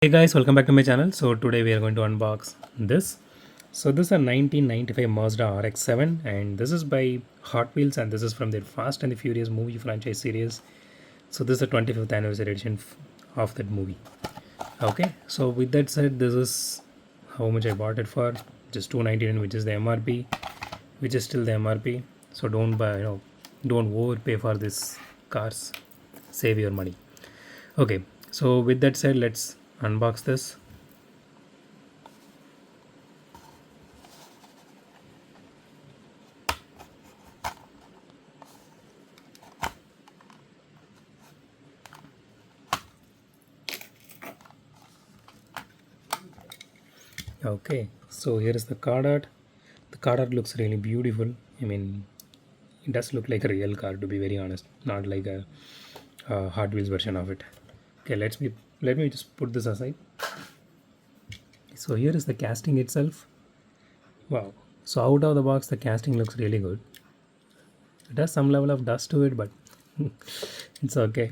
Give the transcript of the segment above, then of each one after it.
Hey guys, welcome back to my channel. So today we are going to unbox this. So this is a 1995 Mazda RX-7 and this is by Hot Wheels and this is from their Fast and the Furious movie franchise series. So this is the 25th anniversary edition of that movie. Okay, so with that said, this is how much I bought it for. Just $299, which is the MRP, which is still the MRP. So don't buy, don't overpay for this cars. Save your money. Okay, so with that said, let's unbox this. Okay, so here is the card art. The card art looks really beautiful. I mean, it does look like a real car, to be very honest, not like a Hot Wheels version of it. Okay, let me just put this aside. So here is the casting itself. Wow. So out of the box, the casting looks really good. It has some level of dust to it, but it's okay.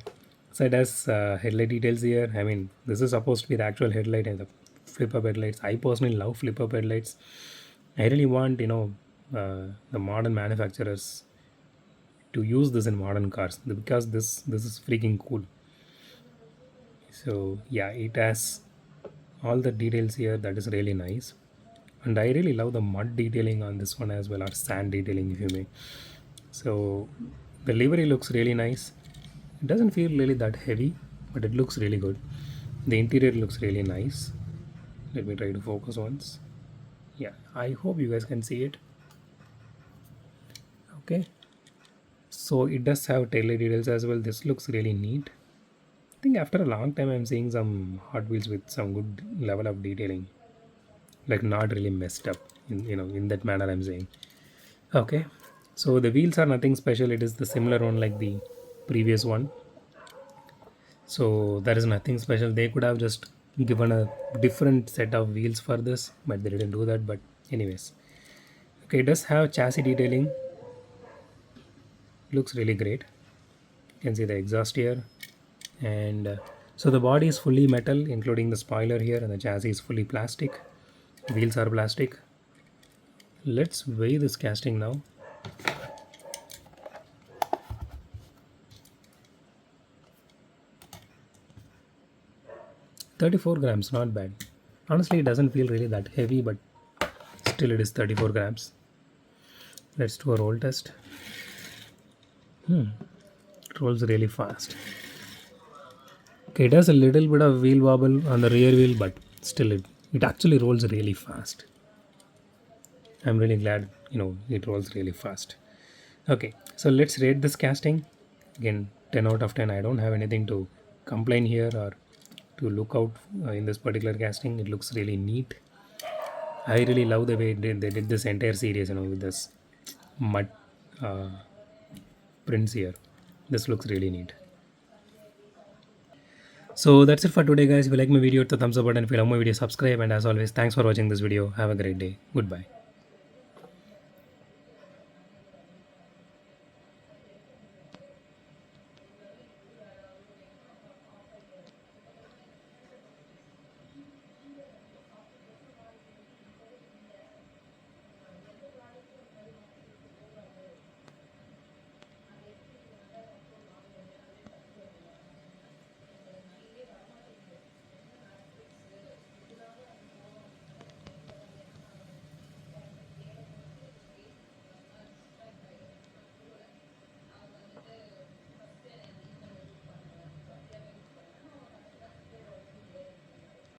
So it has headlight details here. I mean, this is supposed to be the actual headlight and the flip-up headlights. I personally love flip-up headlights. I really want, the modern manufacturers to use this in modern cars because this is freaking cool. So yeah, it has all the details here. That is really nice, and I really love the mud detailing on this one as well, or sand detailing if you may. So the livery looks really nice. It doesn't feel really that heavy, but it looks really good. The interior looks really nice. Let me try to focus once. Yeah, I hope you guys can see it. Okay, so it does have tail light details as well. This looks really neat. I think after a long time I'm seeing some Hot Wheels with some good level of detailing, like not really messed up in that manner I'm saying. Okay, so the wheels are nothing special. It is the similar one like the previous one. So there is nothing special. They could have just given a different set of wheels for this, but they didn't do that. But anyways, okay, it does have chassis detailing. Looks really great. You can see the exhaust here, and so the body is fully metal, including the spoiler here, and the chassis is fully plastic. Wheels are plastic. Let's weigh this casting now. 34 grams, not bad. Honestly, it doesn't feel really that heavy, but still it is 34 grams. Let's do a roll test. It rolls really fast. Okay, it has a little bit of wheel wobble on the rear wheel, but still it actually rolls really fast. I'm really glad, it rolls really fast. Okay, so let's rate this casting. Again, 10 out of 10. I don't have anything to complain here or to look out in this particular casting. It looks really neat. I really love the way they did this entire series, with this mud uh, prints here. This looks really neat. So that's it for today, guys. If you like my video, hit the thumbs up button. If you love my video, subscribe. And as always, thanks for watching this video. Have a great day. Goodbye.